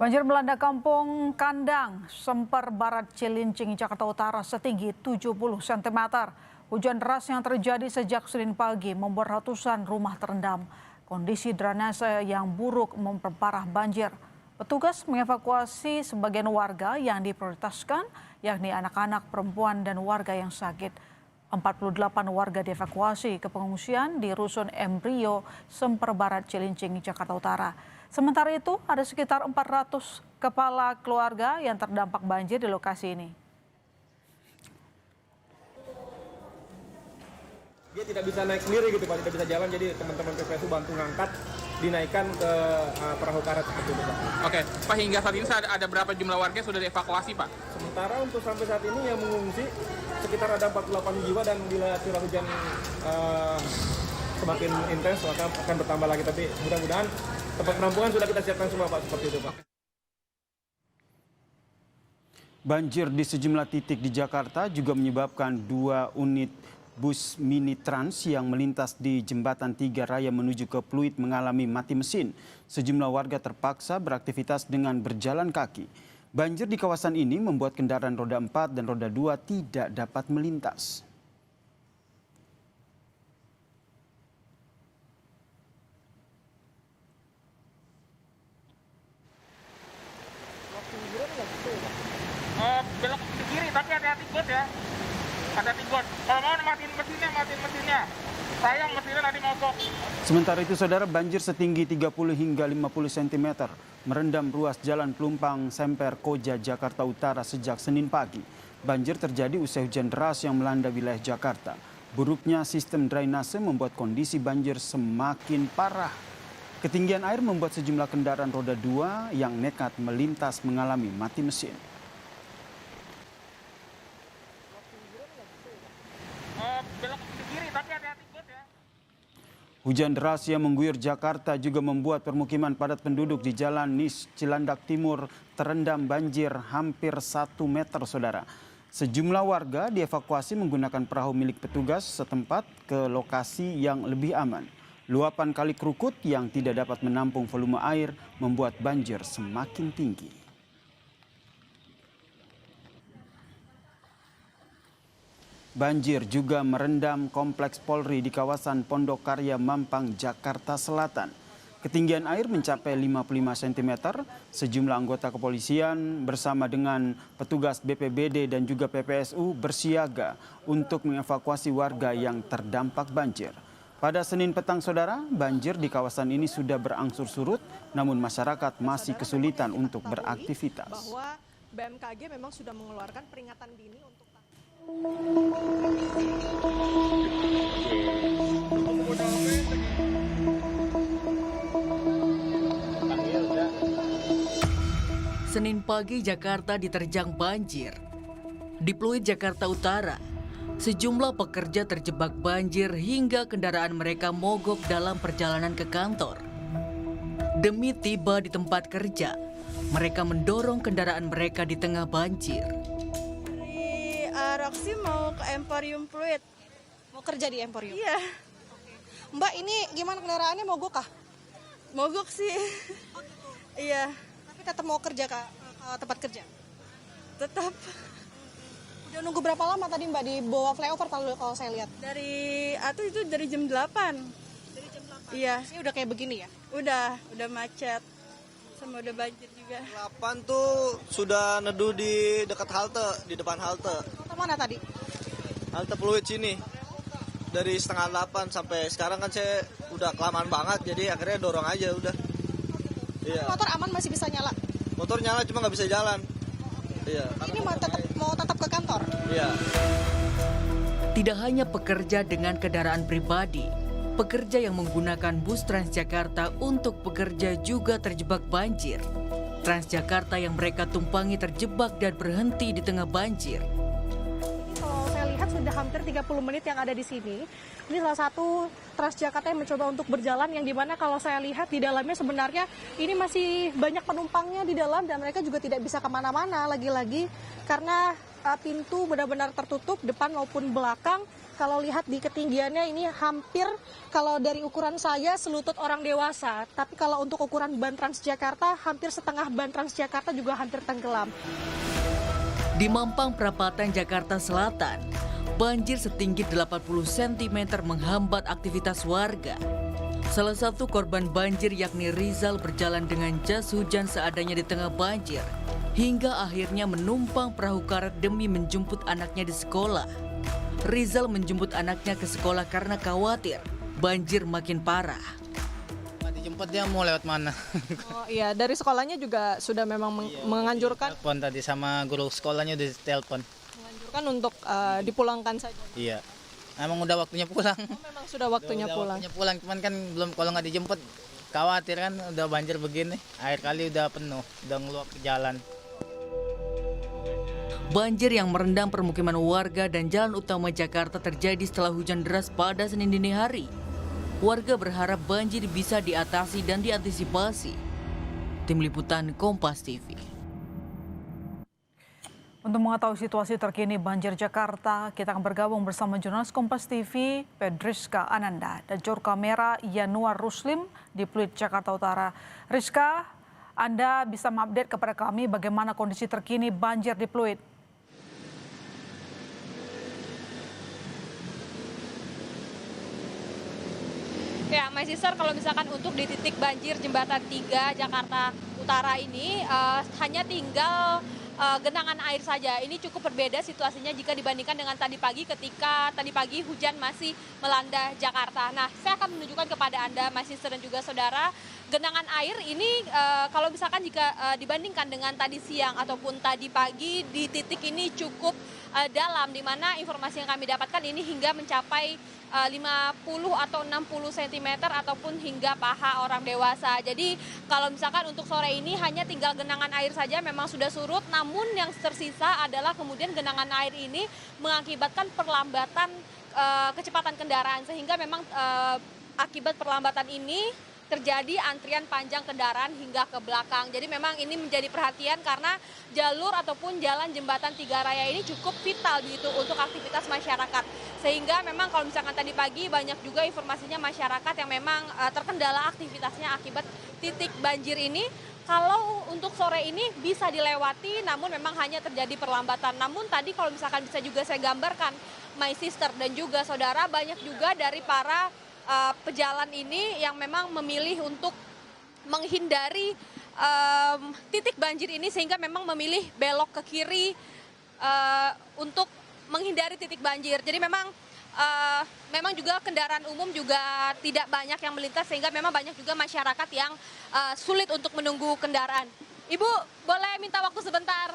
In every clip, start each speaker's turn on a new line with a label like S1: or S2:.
S1: Banjir melanda kampung Kandang, Semper Barat Cilincing, Jakarta Utara setinggi 70 cm. Hujan deras yang terjadi sejak Senin pagi membuat ratusan rumah terendam. Kondisi drainase yang buruk memperparah banjir. Petugas mengevakuasi sebagian warga yang diprioritaskan, yakni anak-anak, perempuan, dan warga yang sakit. 48 warga dievakuasi ke pengungsian di Rusun Embrio, Semper Barat Cilincing, Jakarta Utara. Sementara itu, ada sekitar 400 kepala keluarga yang terdampak banjir di lokasi ini.
S2: Dia tidak bisa naik sendiri gitu Pak, tidak bisa jalan, jadi teman-teman PPSU bantu ngangkat, dinaikkan ke perahu karet seperti itu Pak.
S3: Oke, Pak, hingga saat ini ada berapa jumlah warga yang sudah dievakuasi Pak?
S2: Sementara untuk sampai saat ini yang mengungsi sekitar ada 48 jiwa, dan bila curah hujan semakin intens maka akan bertambah lagi, tapi mudah-mudahan tempat penampungan sudah kita siapkan semua Pak, seperti itu Pak.
S4: Banjir di sejumlah titik di Jakarta juga menyebabkan 2 unit bus mini Trans yang melintas di Jembatan 3 Raya menuju ke Pluit mengalami mati mesin. Sejumlah warga terpaksa beraktivitas dengan berjalan kaki. Banjir di kawasan ini membuat kendaraan roda 4 dan roda 2 tidak dapat melintas.
S3: Belok ke kiri, tapi hati-hati bos ya. Hati-hati bos. Kalau mau matiin mesinnya. Sayang mesinnya nanti mogok.
S4: Sementara itu, saudara, banjir setinggi 30 hingga 50 cm merendam ruas Jalan Pelumpang Semper Koja, Jakarta Utara sejak Senin pagi. Banjir terjadi usai hujan deras yang melanda wilayah Jakarta. Buruknya sistem drainase membuat kondisi banjir semakin parah. Ketinggian air membuat sejumlah kendaraan roda 2 yang nekat melintas mengalami mati mesin.
S3: Belok ke kiri, tapi hati-hati bos ya.
S4: Hujan deras yang mengguyur Jakarta juga membuat permukiman padat penduduk di Jalan Nis Cilandak Timur terendam banjir hampir 1 meter, saudara. Sejumlah warga dievakuasi menggunakan perahu milik petugas setempat ke lokasi yang lebih aman. Luapan Kali Krukut yang tidak dapat menampung volume air membuat banjir semakin tinggi. Banjir juga merendam Kompleks Polri di kawasan Pondok Karya Mampang, Jakarta Selatan. Ketinggian air mencapai 55 cm. Sejumlah anggota kepolisian bersama dengan petugas BPBD dan juga PPSU bersiaga untuk mengevakuasi warga yang terdampak banjir. Pada Senin petang, saudara, banjir di kawasan ini sudah berangsur surut, namun masyarakat masih kesulitan untuk beraktivitas.
S5: Bahwa BMKG memang sudah mengeluarkan peringatan dini untuk
S6: Senin pagi Jakarta diterjang banjir. Di Pluit, Jakarta Utara, sejumlah pekerja terjebak banjir hingga kendaraan mereka mogok dalam perjalanan ke kantor. Demi tiba di tempat kerja, mereka mendorong kendaraan mereka di tengah banjir.
S5: Roxy mau ke Emporium Pluit.
S7: Mau kerja di Emporium?
S5: Iya.
S7: Mbak, ini gimana kendaraannya, mogok kah?
S5: Mogok sih. Iya.
S7: Tapi tetap mau kerja ke tempat kerja?
S5: Tetap.
S7: Udah nunggu berapa lama tadi Mbak di bawah flyover kalau saya lihat?
S5: Dari jam 8.
S7: Dari jam 8?
S5: Iya.
S7: Ini udah kayak begini ya?
S5: Udah macet. Sama udah banjir juga.
S8: 8 tuh sudah neduh di dekat halte, di depan halte.
S7: Halte mana tadi?
S8: Halte Pluit sini. Dari setengah 8 sampai sekarang kan saya udah kelamaan banget, jadi akhirnya dorong aja udah. Iya.
S7: Motor aman masih bisa nyala?
S8: Motor nyala cuma nggak bisa jalan. Iya.
S7: Ini mau tetap ke kantor?
S8: Iya.
S6: Tidak hanya pekerja dengan kendaraan pribadi, pekerja yang menggunakan bus Transjakarta untuk bekerja juga terjebak banjir. Transjakarta yang mereka tumpangi terjebak dan berhenti di tengah banjir.
S7: Kalau saya lihat sudah hampir 30 menit yang ada di sini. Ini salah satu Transjakarta yang mencoba untuk berjalan, yang dimana kalau saya lihat di dalamnya sebenarnya ini masih banyak penumpangnya di dalam, dan mereka juga tidak bisa kemana-mana lagi-lagi karena pintu benar-benar tertutup depan maupun belakang kalau lihat di ketinggiannya ini hampir kalau dari ukuran saya selutut orang dewasa. Tapi kalau untuk ukuran ban Transjakarta, hampir setengah ban Transjakarta juga hampir tenggelam.
S6: Di Mampang Perapatan, Jakarta Selatan, banjir setinggi 80 cm menghambat aktivitas warga. Salah satu korban banjir yakni Rizal berjalan dengan jas hujan seadanya di tengah banjir, hingga akhirnya menumpang perahu karet demi menjemput anaknya di sekolah. Rizal menjemput anaknya ke sekolah karena khawatir banjir makin parah.
S9: Dijemput dia mau lewat mana?
S7: Oh iya, dari sekolahnya juga sudah memang menganjurkan
S9: Telepon tadi sama guru sekolahnya udah telepon.
S7: untuk dipulangkan saja.
S9: Iya. Emang udah waktunya pulang.
S7: Memang sudah waktunya pulang.
S9: Waktunya pulang, cuman kan belum, kalau nggak dijemput khawatir kan, udah banjir begini. Air kali udah penuh, udah ngeluap ke jalan.
S6: Banjir yang merendam permukiman warga dan jalan utama Jakarta terjadi setelah hujan deras pada Senin dini hari. Warga berharap banjir bisa diatasi dan diantisipasi. Tim Liputan Kompas TV.
S1: Untuk mengetahui situasi terkini banjir Jakarta, kita akan bergabung bersama jurnalis Kompas TV, Pedriska Ananda, dan juru kamera Yanuar Ruslim di Pluit, Jakarta Utara. Rizka, Anda bisa mengupdate kepada kami bagaimana kondisi terkini banjir di Pluit?
S10: Ya, My Sister, kalau misalkan untuk di titik banjir Jembatan 3 Jakarta Utara ini hanya tinggal genangan air saja. Ini cukup berbeda situasinya jika dibandingkan dengan tadi pagi ketika tadi pagi hujan masih melanda Jakarta. Nah, saya akan menunjukkan kepada Anda, My Sister dan juga saudara, genangan air ini kalau misalkan jika dibandingkan dengan tadi siang ataupun tadi pagi di titik ini cukup dalam, di mana informasi yang kami dapatkan ini hingga mencapai 50 atau 60 cm ataupun hingga paha orang dewasa. Jadi kalau misalkan untuk sore ini hanya tinggal genangan air saja, memang sudah surut, namun yang tersisa adalah kemudian genangan air ini mengakibatkan perlambatan kecepatan kendaraan, sehingga memang akibat perlambatan ini terjadi antrian panjang kendaraan hingga ke belakang. Jadi memang ini menjadi perhatian karena jalur ataupun jalan jembatan Tiga Raya ini cukup vital begitu untuk aktivitas masyarakat. Sehingga memang kalau misalkan tadi pagi banyak juga informasinya masyarakat yang memang terkendala aktivitasnya akibat titik banjir ini. Kalau untuk sore ini bisa dilewati, namun memang hanya terjadi perlambatan. Namun tadi kalau misalkan bisa juga saya gambarkan, My Sister dan juga saudara, banyak juga dari para pejalan ini yang memang memilih untuk menghindari titik banjir ini, sehingga memang memilih belok ke kiri untuk menghindari titik banjir. Jadi memang juga kendaraan umum juga tidak banyak yang melintas, sehingga memang banyak juga masyarakat yang sulit untuk menunggu kendaraan. Ibu, boleh minta waktu sebentar?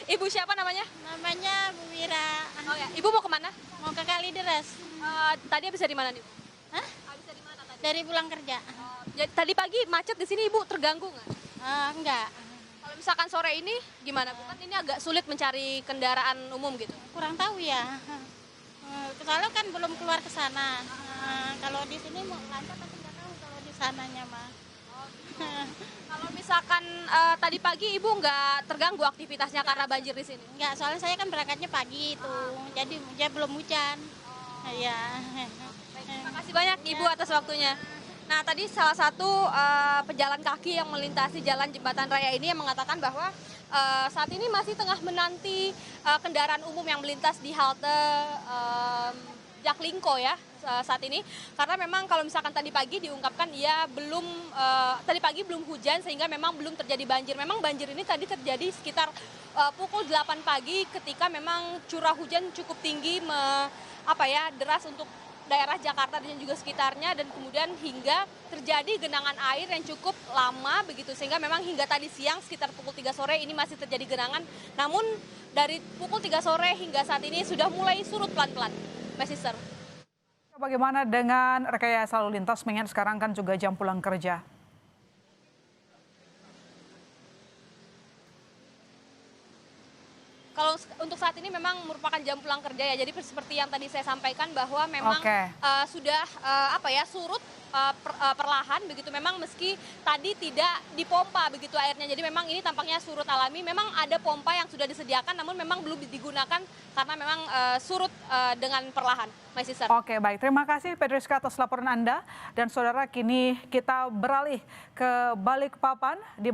S10: Ibu siapa namanya?
S5: Namanya Bu Wira.
S10: Oh ya, Ibu mau kemana?
S5: Mau ke Kalideres.
S10: Tadi habis dari mana nih?
S5: Hah?
S10: Habis dari mana tadi?
S5: Dari pulang kerja.
S10: Jadi, tadi pagi macet di sini, Ibu terganggu nggak?
S5: Enggak.
S10: Kalau misalkan sore ini gimana, Bu? Kan ini agak sulit mencari kendaraan umum gitu.
S5: Kurang tahu ya. Soalnya kan belum keluar ke sana. Kalau di sini mau lancar tapi nggak tahu kalau di sananya mah.
S10: Kalau misalkan tadi pagi Ibu nggak terganggu aktivitasnya karena banjir di sini?
S5: Enggak, soalnya saya kan berangkatnya pagi itu. Jadi dia belum hujan. Iya.
S10: Terima kasih banyak Ibu atas waktunya. Nah, tadi salah satu pejalan kaki yang melintasi jalan Jembatan Raya ini yang mengatakan bahwa saat ini masih tengah menanti kendaraan umum yang melintas di halte Jaklingko ya saat ini, karena memang kalau misalkan tadi pagi diungkapkan tadi pagi belum hujan, sehingga memang belum terjadi banjir. Memang banjir ini tadi terjadi sekitar pukul 8 pagi ketika memang curah hujan cukup tinggi deras untuk daerah Jakarta dan juga sekitarnya, dan kemudian hingga terjadi genangan air yang cukup lama begitu, sehingga memang hingga tadi siang sekitar pukul 3 sore ini masih terjadi genangan, namun dari pukul 3 sore hingga saat ini sudah mulai surut pelan-pelan. My Sister.
S1: Bagaimana dengan rekayasa lalu lintas, mengingat sekarang kan juga jam pulang kerja?
S10: Kalau untuk saat ini memang merupakan jam pulang kerja ya. Jadi seperti yang tadi saya sampaikan bahwa memang sudah surut perlahan begitu, memang meski tadi tidak dipompa begitu airnya. Jadi memang ini tampaknya surut alami. Memang ada pompa yang sudah disediakan namun memang belum digunakan karena memang surut dengan perlahan. Maisisar.
S1: Oke, baik. Terima kasih Pedriska atas laporan Anda. Dan saudara, kini kita beralih ke Balikpapan di